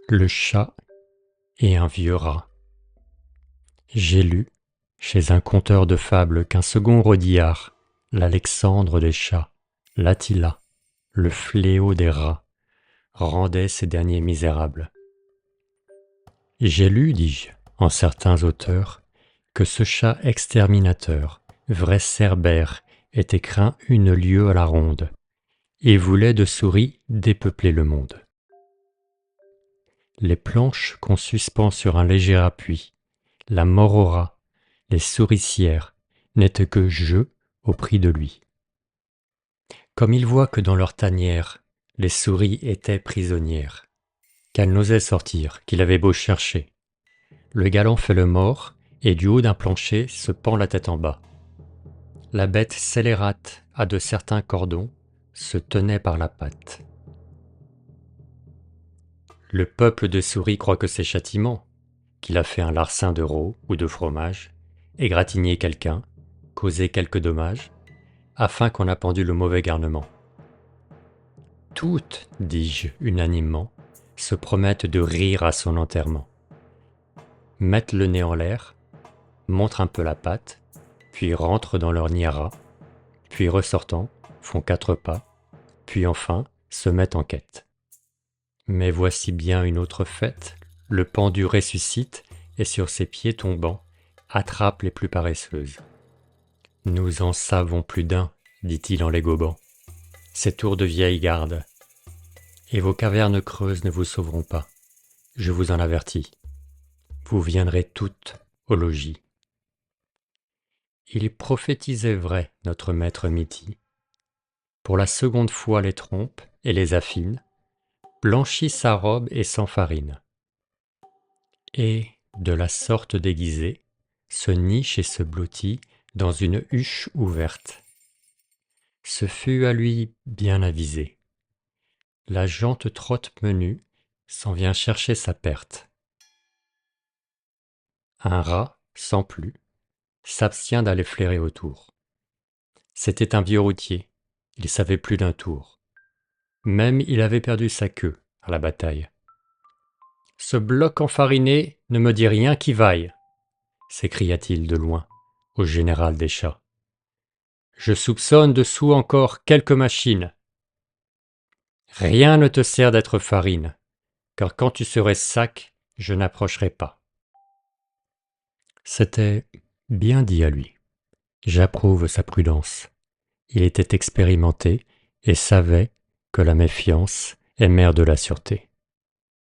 Le chat et un vieux rat. J'ai lu, chez un conteur de fables, qu'un second Rodillard, l'Alexandre des chats, l'Attila, le fléau des rats, rendait ces derniers misérables. J'ai lu, dis-je, en certains auteurs, que ce chat exterminateur, vrai Cerbère, était craint une lieue à la ronde, et voulait de souris dépeupler le monde. Les planches qu'on suspend sur un léger appui, la mort au rat, les souricières, n'étaient que jeux au prix de lui. Comme il voit que dans leur tanière, les souris étaient prisonnières, qu'elles n'osaient sortir, qu'il avait beau chercher. Le galant fait le mort, et du haut d'un plancher se pend la tête en bas. La bête scélérate à de certains cordons se tenait par la patte. Le peuple de souris croit que c'est châtiment, qu'il a fait un larcin de veau ou de fromage, égratigné quelqu'un, causé quelque dommage, afin qu'on a pendu le mauvais garnement. Toutes, dis-je unanimement, se promettent de rire à son enterrement. Mettent le nez en l'air, montrent un peu la patte, puis rentrent dans leur nid à rat, puis ressortant, font 4 pas, puis enfin se mettent en quête. Mais voici bien une autre fête, le pendu ressuscite, et sur ses pieds tombants, attrape les plus paresseuses. Nous en savons plus d'un, dit-il en les gobant. Ces tours de vieille garde, et vos cavernes creuses ne vous sauveront pas, je vous en avertis. Vous viendrez toutes au logis. Il prophétisait vrai, notre maître Miti. Pour la seconde fois les trompe et les affine, blanchit sa robe et s'enfarine. Et, de la sorte déguisé, se niche et se blottit dans une huche ouverte. Ce fut à lui bien avisé. La jante trotte menue s'en vient chercher sa perte. Un rat, sans plus, s'abstient d'aller flairer autour. C'était un vieux routier, il savait plus d'un tour. Même il avait perdu sa queue à la bataille. Ce bloc enfariné ne me dit rien qui vaille, s'écria-t-il de loin au général des chats. Je soupçonne dessous encore quelques machines. Rien ne te sert d'être farine, car quand tu serais sac, je n'approcherai pas. C'était bien dit à lui. J'approuve sa prudence. Il était expérimenté et savait que la méfiance est mère de la sûreté.